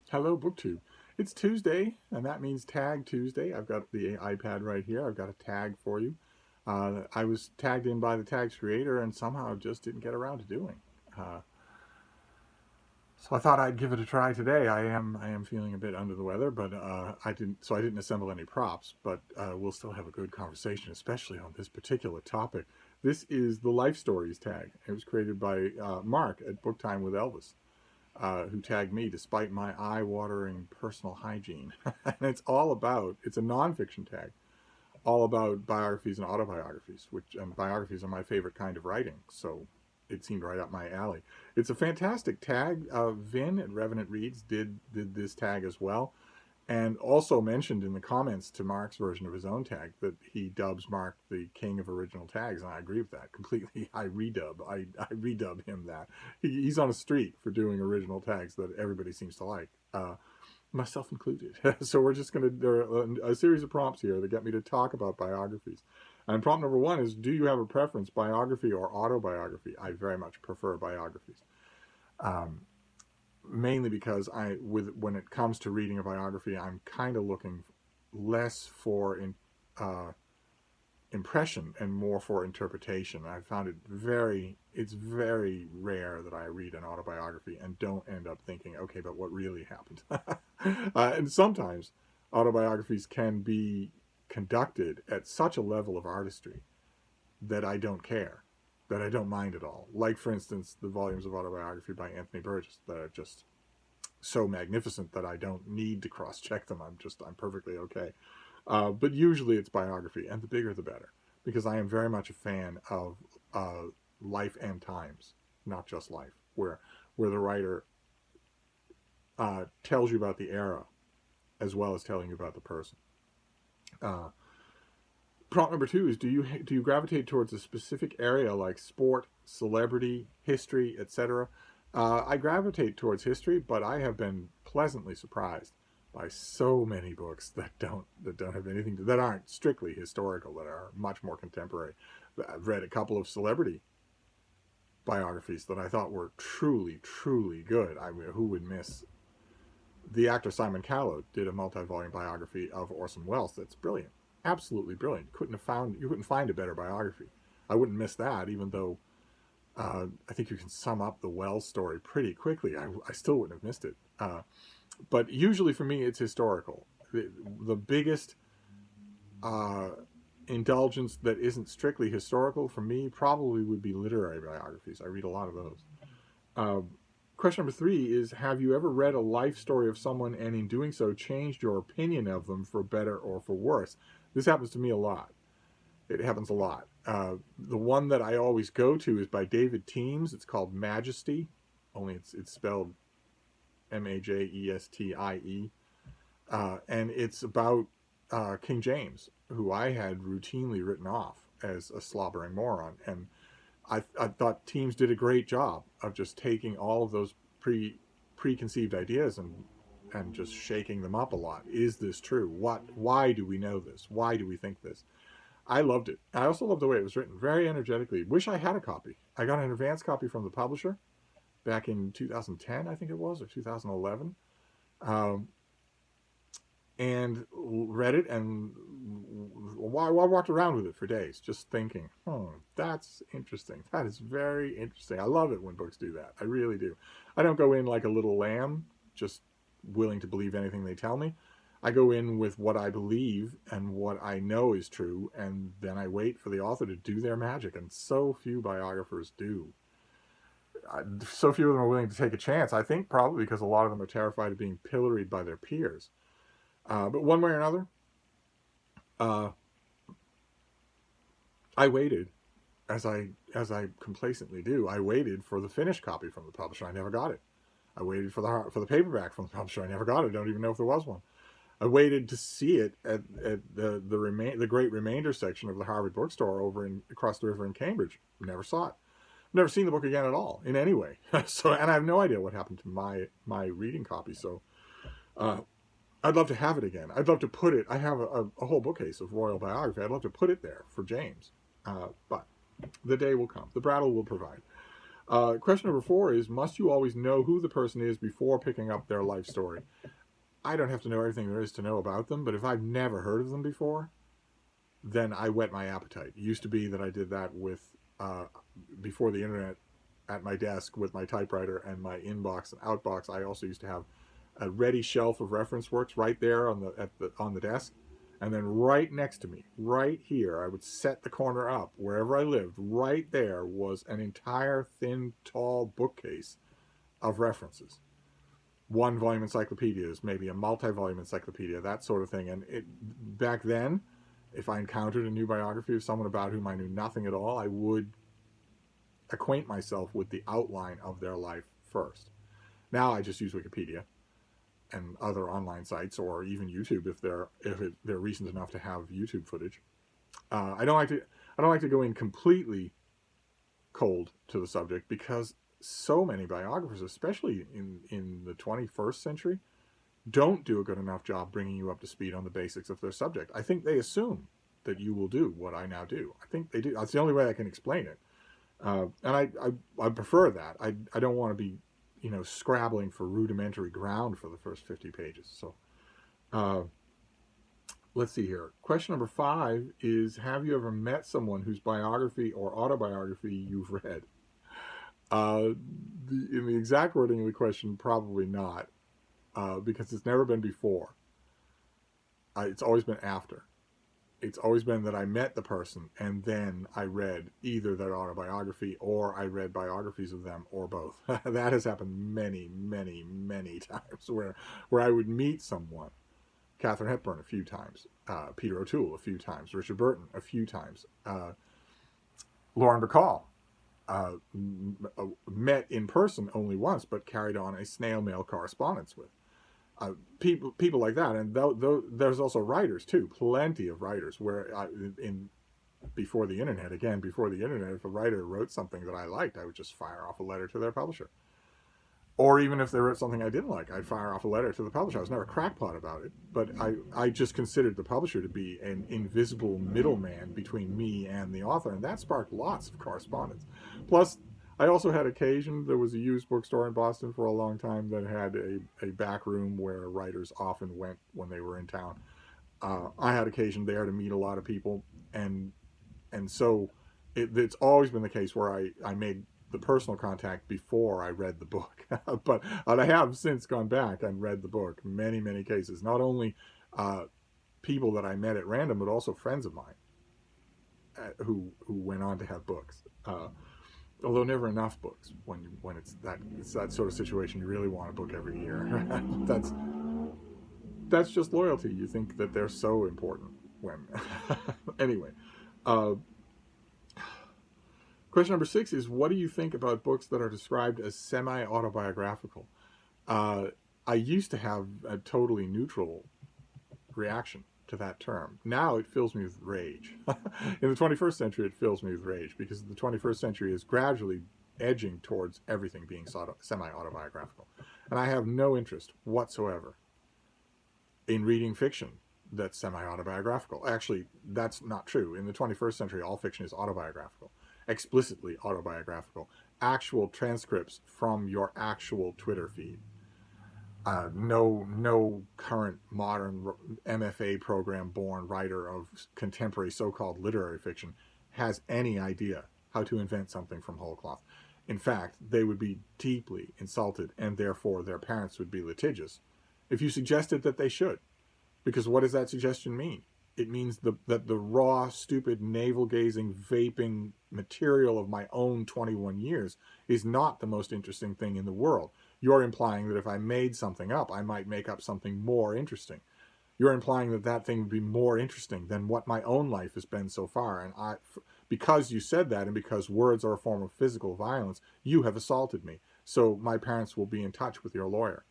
Hello, BookTube. It's Tuesday, and that means Tag Tuesday. I've got the iPad right here. I've got a tag for you. I was tagged in by the tag's creator, and somehow just didn't get around to doing. Uh, so I thought I'd give it a try today. I am feeling a bit under the weather, but I didn't assemble any props. But we'll still have a good conversation, especially on this particular topic. This is the Life Stories tag. It was created by Mark at Booktime with Elvis. Who tagged me despite my eye-watering personal hygiene. And it's a nonfiction tag, all about biographies and autobiographies, and biographies are my favorite kind of writing, so it seemed right up my alley. It's a fantastic tag. Vin at Revenant Reads did this tag as well, and also mentioned in the comments to Mark's version of his own tag that he dubs Mark the king of original tags, and I agree with that completely. I redub him that. He's on a streak for doing original tags that everybody seems to like, myself included. So there are a series of prompts here that get me to talk about biographies. And prompt number one is, do you have a preference, biography or autobiography? I very much prefer biographies. Um, Mainly because when it comes to reading a biography, I'm kind of looking less for impression and more for interpretation. I found it's very rare that I read an autobiography and don't end up thinking, okay, but what really happened? And sometimes autobiographies can be conducted at such a level of artistry that I don't care, that I don't mind at all. Like, for instance, the volumes of autobiography by Anthony Burgess that are just so magnificent that I don't need to cross-check them. I'm perfectly okay. But usually it's biography, and the bigger the better, because I am very much a fan of life and times, not just life, where the writer tells you about the era as well as telling you about the person. Uh, Prompt number two is, do you gravitate towards a specific area like sport, celebrity, history, etc.? I gravitate towards history, but I have been pleasantly surprised by so many books that don't have anything that aren't strictly historical, that are much more contemporary. I've read a couple of celebrity biographies that I thought were truly, truly good. I mean, who would miss? The actor Simon Callow did a multi-volume biography of Orson Welles that's brilliant, absolutely brilliant. You couldn't find a better biography. I wouldn't miss that, even though I think you can sum up the Wells story pretty quickly. I still wouldn't have missed it. But usually for me, it's historical. The biggest uh, indulgence that isn't strictly historical for me probably would be literary biographies. I read a lot of those. Uh, Question number three is, have you ever read a life story of someone and in doing so changed your opinion of them for better or for worse? This happens to me a lot. It happens a lot. The one that I always go to is by David Teems. It's called Majesty, only it's spelled Majestie, and it's about King James, who I had routinely written off as a slobbering moron. And I thought Teems did a great job of just taking all of those preconceived ideas and just shaking them up a lot. Is this true? Why do we know this? Why do we think this? I loved it. I also loved the way it was written, very energetically. Wish I had a copy. I got an advance copy from the publisher back in 2010, I think it was, or 2011, um, and read it, and I walked around with it for days, just thinking, that's interesting. That is very interesting. I love it when books do that. I really do. I don't go in like a little lamb, just willing to believe anything they tell me. I go in with what I believe and what I know is true, and then I wait for the author to do their magic, and so few biographers do. So few of them are willing to take a chance, I think probably because a lot of them are terrified of being pilloried by their peers. But one way or another, uh, I waited, as I complacently do. I waited for the finished copy from the publisher. I never got it. I waited for the paperback from the publisher. I never got it. I don't even know if there was one. I waited to see it at the Great Remainder section of the Harvard Bookstore across the river in Cambridge. Never saw it. Never seen the book again at all in any way. And I have no idea what happened to my reading copy. So I'd love to have it again. I'd love to put it. I have a whole bookcase of royal biography. I'd love to put it there for James. But the day will come. The brattle will provide. Question number 4 is, must you always know who the person is before picking up their life story? I don't have to know everything there is to know about them, but if I've never heard of them before, then I whet my appetite. It used to be that I did that with, before the internet, at my desk with my typewriter and my inbox and outbox. I also used to have a ready shelf of reference works right there on the desk. And then right next to me, right here, I would set the corner up wherever I lived. Right there was an entire thin, tall bookcase of references. One volume encyclopedias, maybe a multi-volume encyclopedia, that sort of thing. And back then, if I encountered a new biography of someone about whom I knew nothing at all, I would acquaint myself with the outline of their life first. Now I just use Wikipedia and other online sites, or even YouTube if they're recent enough to have YouTube footage. I don't like to go in completely cold to the subject, because so many biographers, especially in the 21st century, don't do a good enough job bringing you up to speed on the basics of their subject. I think they assume that you will do what I now do. I think they do. That's the only way I can explain it. And I prefer that. I don't want to be, scrabbling for rudimentary ground for the first 50 pages. So let's see here. Question number 5 is, have you ever met someone whose biography or autobiography you've read? In the exact wording of the question, probably not, because it's never been before. It's always been after. It's always been that I met the person and then I read either their autobiography or I read biographies of them, or both. That has happened many, many, many times where I would meet someone. Katharine Hepburn a few times, Peter O'Toole a few times, Richard Burton a few times, Lauren Bacall, met in person only once, but carried on a snail mail correspondence with. People like that. And there's also writers too, plenty of writers, where before the internet, if a writer wrote something that I liked, I would just fire off a letter to their publisher. Or even if they wrote something I didn't like, I'd fire off a letter to the publisher. I was never a crackpot about it, but I just considered the publisher to be an invisible middleman between me and the author, and that sparked lots of correspondence. Plus, I also had occasion, there was a used bookstore in Boston for a long time that had a back room where writers often went when they were in town. I had occasion there to meet a lot of people, and so it's always been the case where I made the personal contact before I read the book. But I have since gone back and read the book, many, many cases. Not only people that I met at random, but also friends of mine who went on to have books. Although never enough books. When it's that sort of situation, you really want a book every year. That's just loyalty. You think that they're so important when anyway. Question number 6 is, what do you think about books that are described as semi-autobiographical? I used to have a totally neutral reaction to that term. Now it fills me with rage. In the 21st century, it fills me with rage, because the 21st century is gradually edging towards everything being semi-autobiographical. And I have no interest whatsoever in reading fiction that's semi-autobiographical. Actually, that's not true. In the 21st century, all fiction is autobiographical, explicitly autobiographical. Actual transcripts from your actual Twitter feed. No current modern MFA program born writer of contemporary so-called literary fiction has any idea how to invent something from whole cloth. In fact, they would be deeply insulted, and therefore their parents would be litigious if you suggested that they should. Because what does that suggestion mean? It means that the raw, stupid, navel-gazing, vaping material of my own 21 years is not the most interesting thing in the world. You're implying that if I made something up, I might make up something more interesting. You're implying that that thing would be more interesting than what my own life has been so far. And because you said that, and because words are a form of physical violence, you have assaulted me. So my parents will be in touch with your lawyer.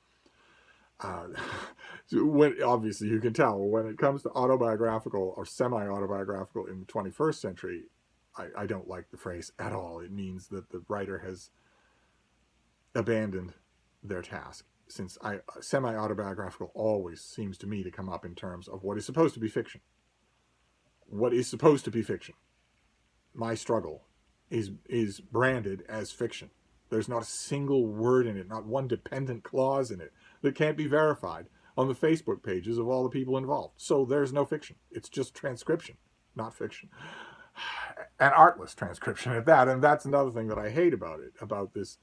Obviously, you can tell when it comes to autobiographical or semi-autobiographical in the 21st century, I don't like the phrase at all. It means that the writer has abandoned their task, since semi-autobiographical always seems to me to come up in terms of what is supposed to be fiction. What is supposed to be fiction? My struggle is branded as fiction. There's not a single word in it, not one dependent clause in it that can't be verified on the Facebook pages of all the people involved. So there's no fiction. It's just transcription, not fiction. And artless transcription at that. And that's another thing that I hate about it, about this,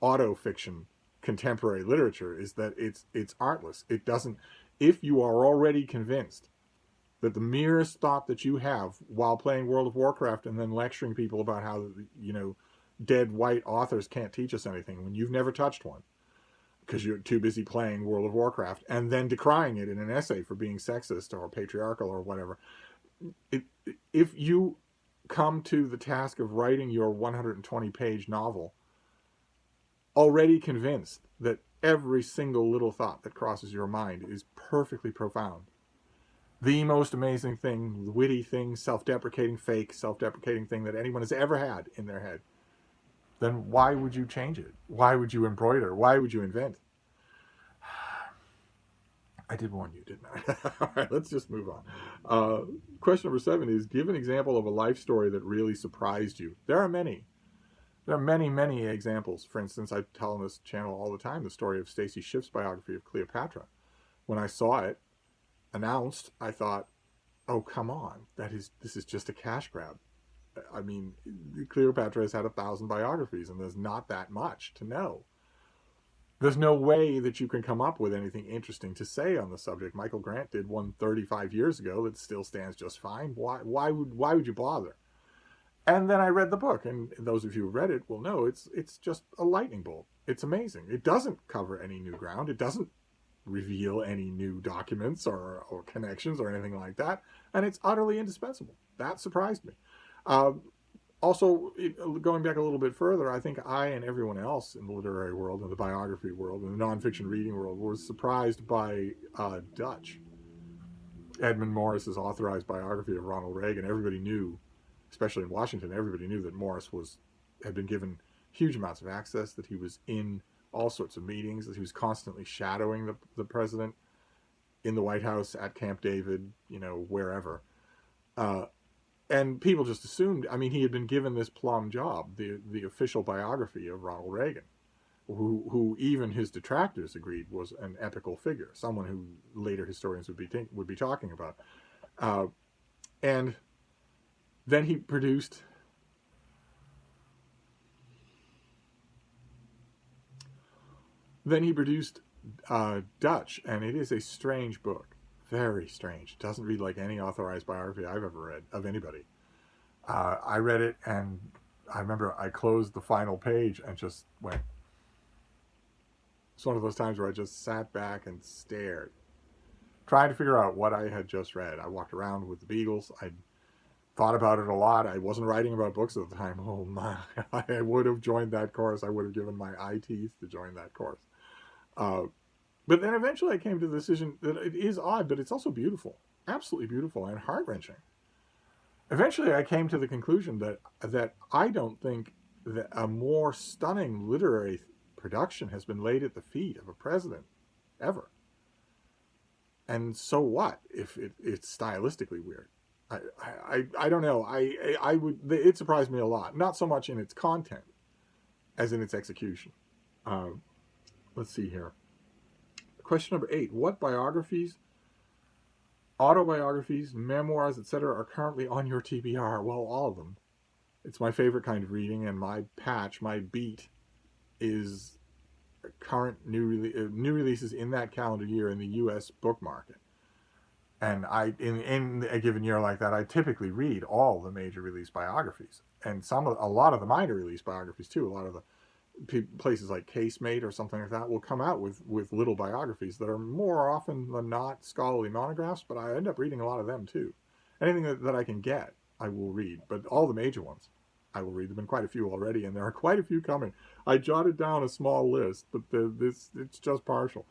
auto fiction contemporary literature, is that it's artless. It doesn't, if you are already convinced that the merest thought that you have while playing World of Warcraft and then lecturing people about how, dead white authors can't teach us anything when you've never touched one because you're too busy playing World of Warcraft, and then decrying it in an essay for being sexist or patriarchal or whatever. If you come to the task of writing your 120-page novel already convinced that every single little thought that crosses your mind is perfectly profound, the most amazing thing, witty thing, self-deprecating, fake, self-deprecating thing that anyone has ever had in their head, then why would you change it? Why would you embroider? Why would you invent? I did warn you, didn't I? All right, let's just move on. Question number 7 is, give an example of a life story that really surprised you. There are many. There are many, many examples. For instance, I tell on this channel all the time the story of Stacy Schiff's biography of Cleopatra. When I saw it announced, I thought, oh, come on. This is just a cash grab. I mean, Cleopatra has had 1,000 biographies, and there's not that much to know. There's no way that you can come up with anything interesting to say on the subject. Michael Grant did one 35 years ago that still stands just fine. Why would you bother? And then I read the book, and those of you who read it will know it's just a lightning bolt. It's amazing. It doesn't cover any new ground. It doesn't reveal any new documents or connections or anything like that. And it's utterly indispensable. That surprised me. Also, going back a little bit further, I think I and everyone else in the literary world, in the biography world, in the nonfiction reading world, was surprised by Dutch. Edmund Morris's authorized biography of Ronald Reagan. Everybody knew, especially in Washington, everybody knew that Morris had been given huge amounts of access, that he was in all sorts of meetings, that he was constantly shadowing the president in the White House, at Camp David, wherever. And people just assumed, he had been given this plum job, the official biography of Ronald Reagan, who even his detractors agreed was an epical figure, someone who later historians would be talking about. And then he produced Dutch, and it is a strange book. Very strange. It doesn't read like any authorized biography I've ever read of anybody. I read it, and I remember I closed the final page and just went. It's one of those times where I just sat back and stared, trying to figure out what I had just read. I walked around with the Beagles. I thought about it a lot. I wasn't writing about books at the time. Oh my, I would have joined that course. I would have given my eye teeth to join that course. But then eventually I came to the decision that it is odd, but it's also beautiful. Absolutely beautiful and heart-wrenching. Eventually I came to the conclusion that I don't think that a more stunning literary production has been laid at the feet of a president ever. And so what if it's stylistically weird? I don't know. It surprised me a lot. Not so much in its content as in its execution. Let's see here. Question number 8. What biographies, autobiographies, memoirs, etc. are currently on your TBR? Well, all of them. It's my favorite kind of reading, and my beat is current new releases in that calendar year in the U.S. book market. And in a given year like that, I typically read all the major release biographies, and a lot of the minor release biographies too. A lot of the places like Casemate or something like that will come out with little biographies that are more often than not scholarly monographs, but I end up reading a lot of them too. Anything that I can get, I will read, but all the major ones, I will read. There have been quite a few already, and there are quite a few coming. I jotted down a small list, but it's just partial,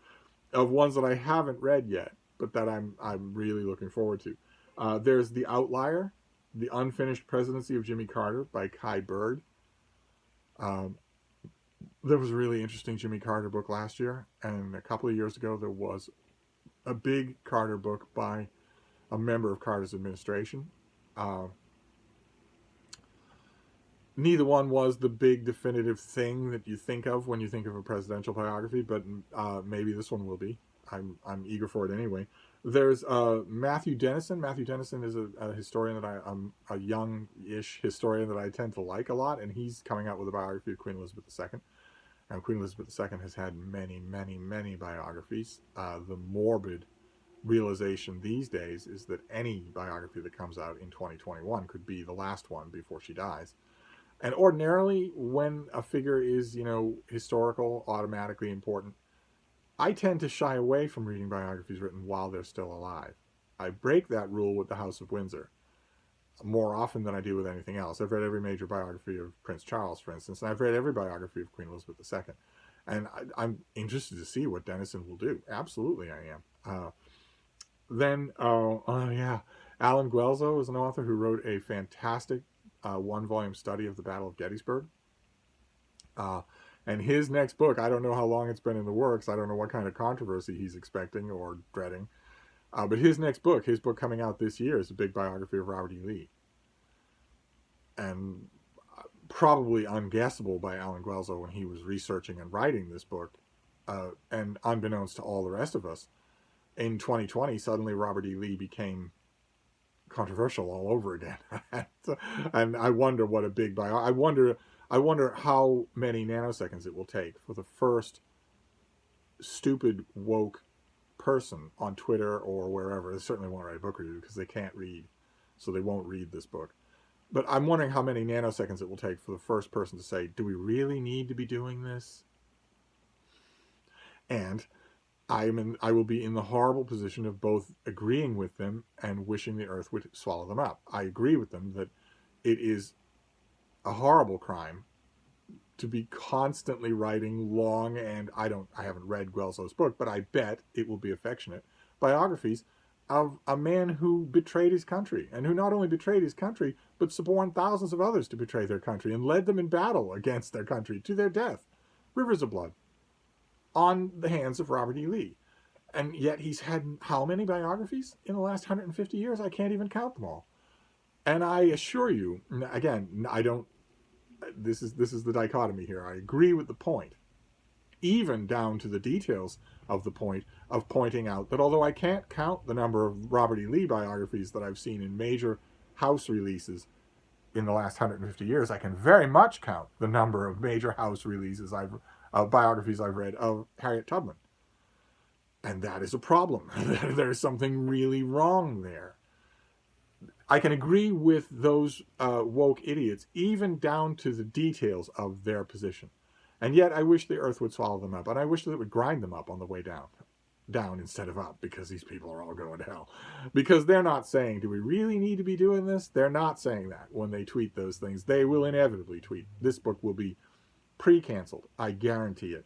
of ones that I haven't read yet, but that I'm really looking forward to. There's The Outlier, The Unfinished Presidency of Jimmy Carter by Kai Bird. There was a really interesting Jimmy Carter book last year, and a couple of years ago there was a big Carter book by a member of Carter's administration. neither one was the big definitive thing that you think of when you think of a presidential biography, but maybe this one will be. I'm eager for it anyway. There's Matthew Dennison. Matthew Dennison is a historian that I'm a young-ish historian that I tend to like a lot, and he's coming out with a biography of Queen Elizabeth II. And Queen Elizabeth II has had many, many, many biographies. The morbid realization these days is that any biography that comes out in 2021 could be the last one before she dies. And ordinarily, when a figure is, historical, automatically important, I tend to shy away from reading biographies written while they're still alive. I break that rule with the House of Windsor more often than I do with anything else. I've read every major biography of Prince Charles, for instance, and I've read every biography of Queen Elizabeth II. And I'm interested to see what Dennison will do. Absolutely, I am. Yeah, Alan Guelzo is an author who wrote a fantastic one-volume study of the Battle of Gettysburg. And his next book, I don't know how long it's been in the works. I don't know what kind of controversy he's expecting or dreading. But his book coming out this year, is a big biography of Robert E. Lee. And probably unguessable by Alan Guelzo when he was researching and writing this book. And unbeknownst to all the rest of us, in 2020, suddenly Robert E. Lee became controversial all over again. And I wonder what a big I wonder how many nanoseconds it will take for the first stupid woke person on Twitter or wherever. They certainly won't write a book review because they can't read, so they won't read this book. But I'm wondering how many nanoseconds it will take for the first person to say, do we really need to be doing this? And I will be in the horrible position of both agreeing with them and wishing the earth would swallow them up. I agree with them that it is a horrible crime to be constantly writing long, and I haven't read Guelzo's book, but I bet it will be affectionate, biographies of a man who betrayed his country, and who not only betrayed his country, but suborned thousands of others to betray their country and led them in battle against their country to their death. Rivers of blood on the hands of Robert E. Lee. And yet he's had how many biographies in the last 150 years? I can't even count them all. And I assure you, again, this is the dichotomy here. I agree with the point, even down to the details of the point of pointing out that although I can't count the number of Robert E. Lee biographies that I've seen in major house releases in the last 150 years, I can very much count the number of major house releases biographies I've read of Harriet Tubman. And that is a problem. There's something really wrong there. I can agree with those woke idiots, even down to the details of their position. And yet I wish the earth would swallow them up, and I wish that it would grind them up on the way down instead of up, because these people are all going to hell. Because they're not saying, do we really need to be doing this? They're not saying that when they tweet those things. They will inevitably tweet. This book will be pre-canceled. I guarantee it.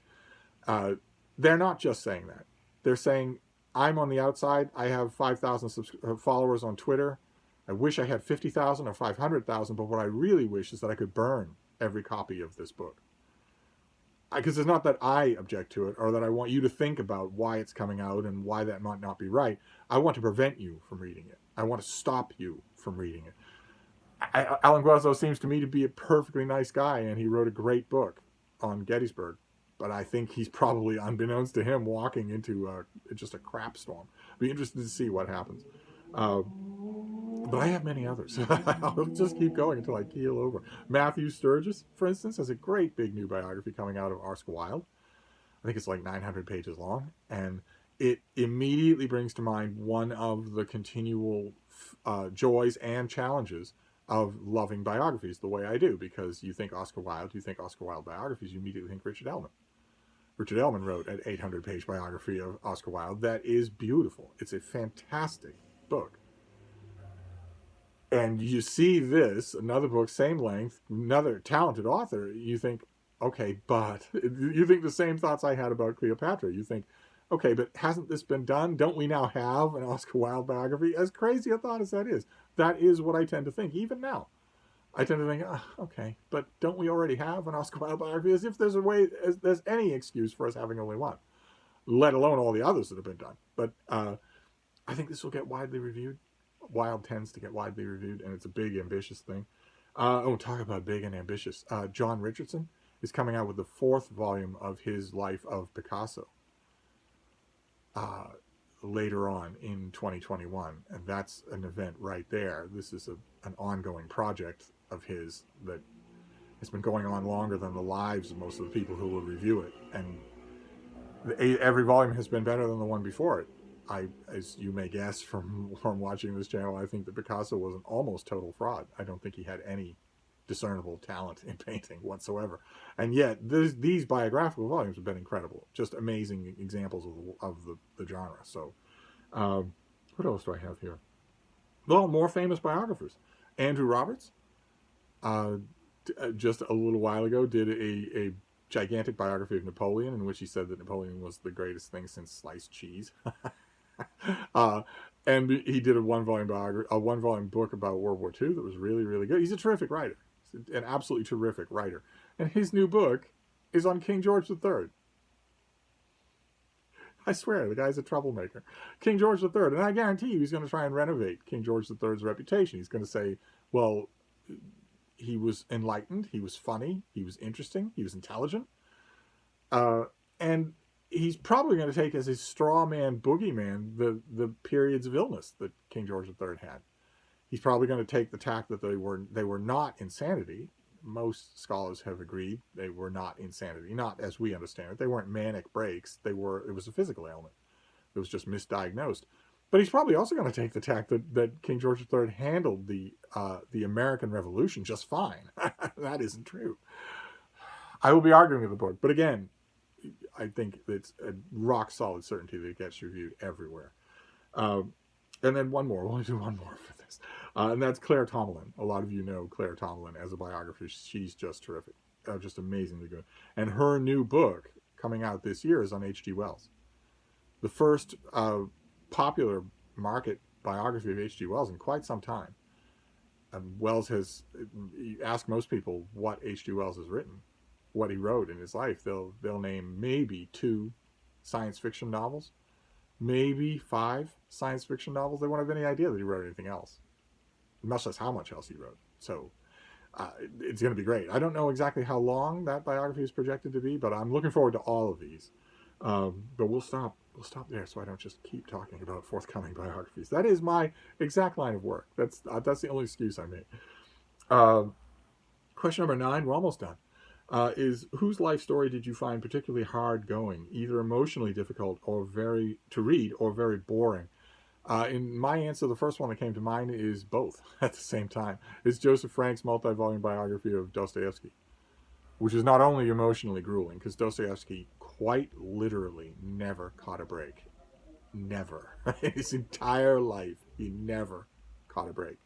They're not just saying that. They're saying, I'm on the outside. I have 5,000 followers on Twitter. I wish I had 50,000 or 500,000, but what I really wish is that I could burn every copy of this book. Because it's not that I object to it or that I want you to think about why it's coming out and why that might not be right. I want to prevent you from reading it. I want to stop you from reading it. Alan Guelzo seems to me to be a perfectly nice guy, and he wrote a great book on Gettysburg. But I think he's probably, unbeknownst to him, walking into just a crap storm. Be interested to see what happens. But I have many others. I'll just keep going until I keel over. Matthew Sturgis, for instance, has a great big new biography coming out of Oscar Wilde. I think it's like 900 pages long. And it immediately brings to mind one of the continual joys and challenges of loving biographies the way I do. Because you think Oscar Wilde biographies, you immediately think Richard Ellman. Richard Ellman wrote an 800-page biography of Oscar Wilde that is beautiful. It's a fantastic book. And you see this, another book, same length, another talented author, you think, okay, but you think the same thoughts I had about Cleopatra. You think, okay, but hasn't this been done? Don't we now have an Oscar Wilde biography? As crazy a thought as that is what I tend to think, even now. I tend to think, okay, but don't we already have an Oscar Wilde biography? As if there's a way, as there's any excuse for us having only one, let alone all the others that have been done. But I think this will get widely reviewed. Wilde tends to get widely reviewed, and it's a big, ambitious thing. Talk about big and ambitious. John Richardson is coming out with the 4th volume of his Life of Picasso later on in 2021. And that's an event right there. This is an ongoing project of his that has been going on longer than the lives of most of the people who will review it. And every volume has been better than the one before it. As you may guess from watching this channel, I think that Picasso was an almost total fraud. I don't think he had any discernible talent in painting whatsoever. And yet, these biographical volumes have been incredible. Just amazing examples of the genre. So, what else do I have here? Well, more famous biographers. Andrew Roberts, just a little while ago, did a gigantic biography of Napoleon, in which he said that Napoleon was the greatest thing since sliced cheese. And he did a one volume book about World War II that was really, really good. He's a terrific writer, an absolutely terrific writer. And his new book is on King George III. I swear, the guy's a troublemaker. King George III. And I guarantee you he's going to try and renovate King George III's reputation. He's going to say, well, he was enlightened, he was funny, he was interesting, he was intelligent. And he's probably going to take as his straw man, boogeyman, the periods of illness that King George III had. He's probably going to take the tack that they were not insanity. Most scholars have agreed they were not insanity, not as we understand it. They weren't manic breaks. It was a physical ailment. It was just misdiagnosed. But he's probably also going to take the tack that King George III handled the American Revolution just fine. That isn't true. I will be arguing with the book, but again, I think it's a rock solid certainty that it gets reviewed everywhere. And then one more. We'll only do one more for this. And that's Claire Tomlin. A lot of you know Claire Tomlin as a biographer. She's just terrific. Just amazingly good. And her new book coming out this year is on H.G. Wells. The first popular market biography of H.G. Wells in quite some time. Wells has, you ask most people what H.G. Wells has written, what he wrote in his life, they'll name maybe 2 science fiction novels, maybe 5 science fiction novels. They won't have any idea that he wrote anything else, much less how much else he wrote. So it's going to be great. I don't know exactly how long that biography is projected to be, but I'm looking forward to all of these. But we'll stop there so I don't just keep talking about forthcoming biographies. That is my exact line of work. That's the only excuse I make. Question number 9, we're almost done. Is whose life story did you find particularly hard going, either emotionally difficult or to read or very boring? In my answer, the first one that came to mind is both at the same time. It's Joseph Frank's multi-volume biography of Dostoevsky, which is not only emotionally grueling, because Dostoevsky quite literally never caught a break. Never. His entire life, he never caught a break.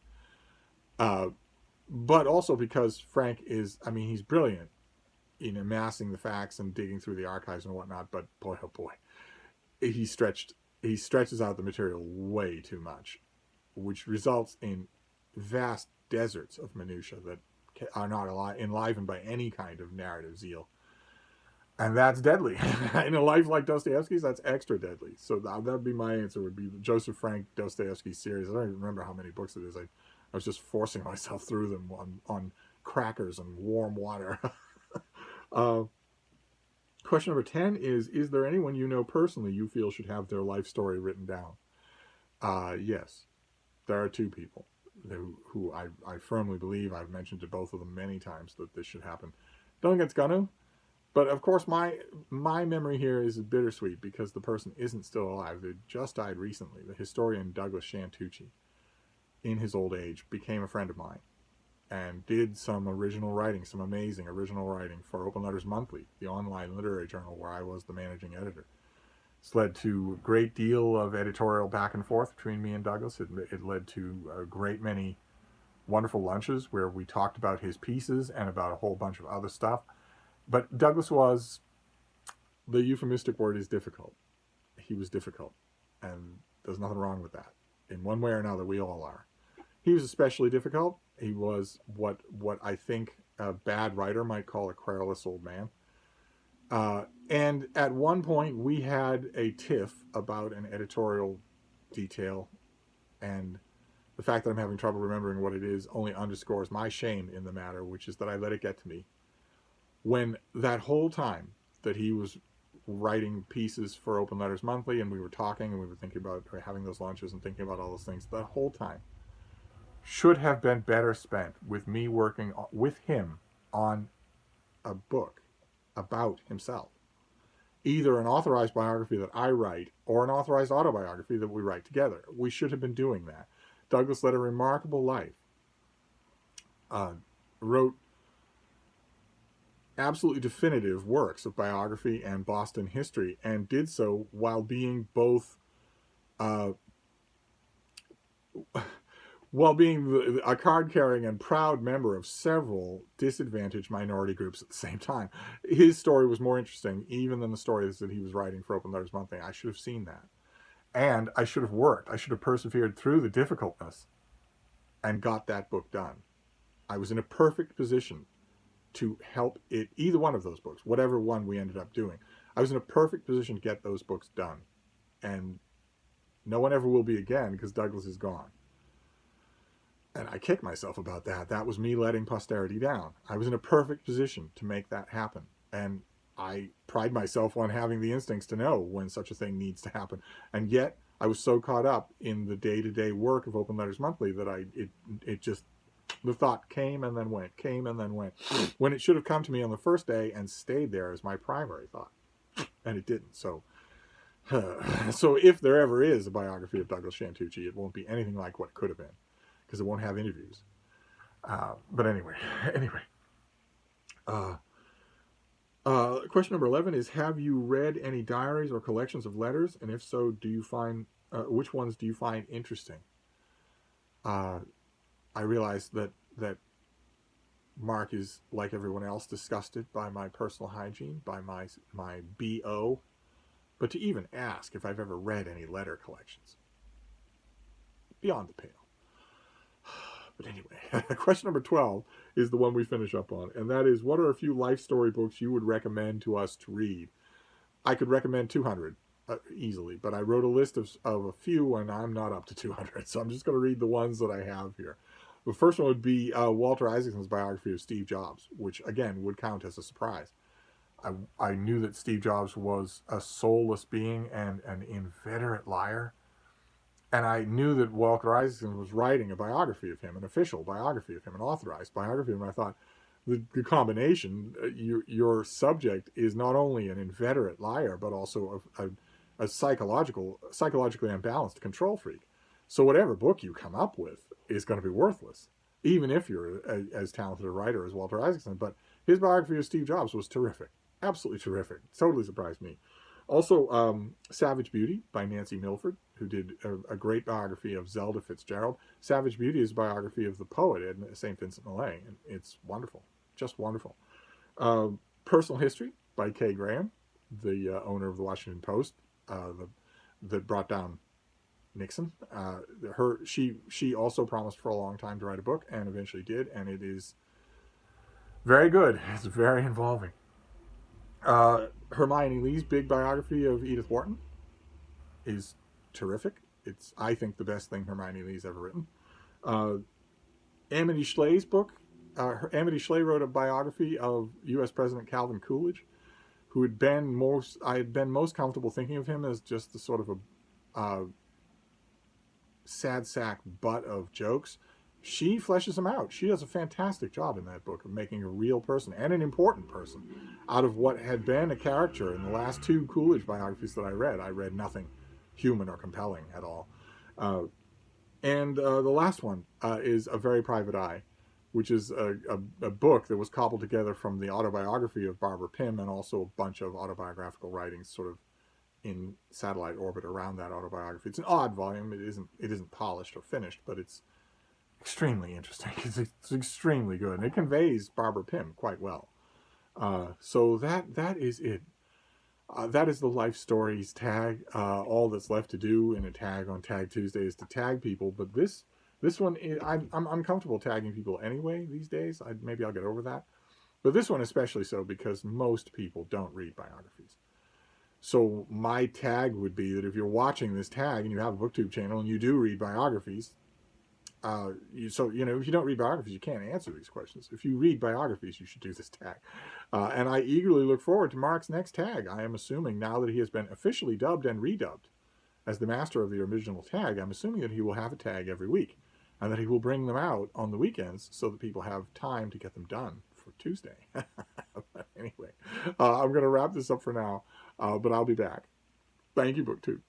But also because Frank he's brilliant in amassing the facts and digging through the archives and whatnot, but boy, oh boy, he stretches out the material way too much, which results in vast deserts of minutiae that are not enlivened by any kind of narrative zeal. And that's deadly. In a life like Dostoevsky's, that's extra deadly. So that would be my answer, would be the Joseph Frank Dostoevsky series. I don't even remember how many books it is. I was just forcing myself through them on crackers and warm water. Question number 10 is there anyone you know personally you feel should have their life story written down? Yes. There are 2 people who I firmly believe, I've mentioned to both of them many times, that this should happen. Don't think it's gonna. But of course, my memory here is bittersweet because the person isn't still alive. They just died recently. The historian Douglas Shantucci, in his old age, became a friend of mine and did some amazing original writing for Open Letters Monthly, the online literary journal where I was the managing editor. It's led to a great deal of editorial back and forth between me and Douglas. It led to a great many wonderful lunches where we talked about his pieces and about a whole bunch of other stuff. But Douglas was, the euphemistic word is difficult. He was difficult. And there's nothing wrong with that. In one way or another, we all are. He was especially difficult. He was what I think a bad writer might call a querulous old man. And at one point, we had a tiff about an editorial detail. And The fact that I'm having trouble remembering what it is only underscores my shame in the matter, which is that I let it get to me. When that whole time that he was writing pieces for Open Letters Monthly, and we were talking and we were thinking about having those lunches and thinking about all those things, that whole time should have been better spent with me working with him on a book about himself. Either an authorized biography that I write or an authorized autobiography that we write together. We should have been doing that. Douglas led a remarkable life. Wrote absolutely definitive works of biography and Boston history, and did so while being both a card-carrying and proud member of several disadvantaged minority groups at the same time. His story was more interesting even than the stories that he was writing for Open Letters Monthly. I should have seen that. And I should have worked. I should have persevered through the difficultness and got that book done. I was in a perfect position to help it, either one of those books, whatever one we ended up doing. I was in a perfect position to get those books done. And no one ever will be again because Douglas is gone. And I kick myself about that. That was me letting posterity down. I was in a perfect position to make that happen. And I pride myself on having the instincts to know when such a thing needs to happen. And yet I was so caught up in the day-to-day work of Open Letters Monthly that it just, the thought came and then went, came and then went. When it should have come to me on the first day and stayed there as my primary thought. And it didn't. So if there ever is a biography of Douglas Shantucci, it won't be anything like what it could have been, because it won't have interviews. But anyway. Question number 11 is, have you read any diaries or collections of letters? And if so, do you find, which ones do you find interesting? I realize that Mark is, like everyone else, disgusted by my personal hygiene, by my BO. But to even ask if I've ever read any letter collections, beyond the pale. But anyway, question number 12 is the one we finish up on, and that is, what are a few life story books you would recommend to us to read? I could recommend 200 easily, but I wrote a list of a few, and I'm not up to 200, so I'm just going to read the ones that I have here. The first one would be Walter Isaacson's biography of Steve Jobs, which, again, would count as a surprise. I knew that Steve Jobs was a soulless being and an inveterate liar. And I knew that Walter Isaacson was writing a biography of him, an official biography of him, an authorized biography of him. And I thought, the combination, your subject is not only an inveterate liar, but also a psychologically unbalanced control freak. So whatever book you come up with is going to be worthless, even if you're as talented a writer as Walter Isaacson. But his biography of Steve Jobs was terrific. Absolutely terrific. Totally surprised me. Also, Savage Beauty by Nancy Milford, who did a great biography of Zelda Fitzgerald. Savage Beauty is a biography of the poet at St. Vincent Millay, and it's wonderful, just wonderful. Personal History by Kay Graham, the owner of the Washington Post, that brought down Nixon. She also promised for a long time to write a book, and eventually did, and it is very good. It's very involving. Hermione Lee's big biography of Edith Wharton is terrific. It's, I think, the best thing Hermione Lee's ever written. Amity Schley's book. Amity Schley wrote a biography of U.S. President Calvin Coolidge, who I had been most comfortable thinking of him as just the sort of a sad sack butt of jokes. She fleshes him out. She does a fantastic job in that book of making a real person and an important person out of what had been a caricature in the last two Coolidge biographies that I read. I read nothing human or compelling at all. And the last one is A Very Private Eye, which is a book that was cobbled together from the autobiography of Barbara Pym and also a bunch of autobiographical writings sort of in satellite orbit around that autobiography. It's an odd volume. It isn't polished or finished, but it's extremely interesting. It's extremely good, and it conveys Barbara Pym quite well. So that is it. That is the Life Stories tag. All that's left to do in a tag on Tag Tuesday is to tag people. But this one, I'm uncomfortable tagging people anyway these days. Maybe I'll get over that. But this one especially so, because most people don't read biographies. So my tag would be that if you're watching this tag and you have a BookTube channel and you do read biographies, So, if you don't read biographies, you can't answer these questions. If you read biographies, you should do this tag. And I eagerly look forward to Mark's next tag. I am assuming now that he has been officially dubbed and redubbed as the master of the original tag, I'm assuming that he will have a tag every week and that he will bring them out on the weekends so that people have time to get them done for Tuesday. But anyway, I'm going to wrap this up for now, but I'll be back. Thank you, BookTube.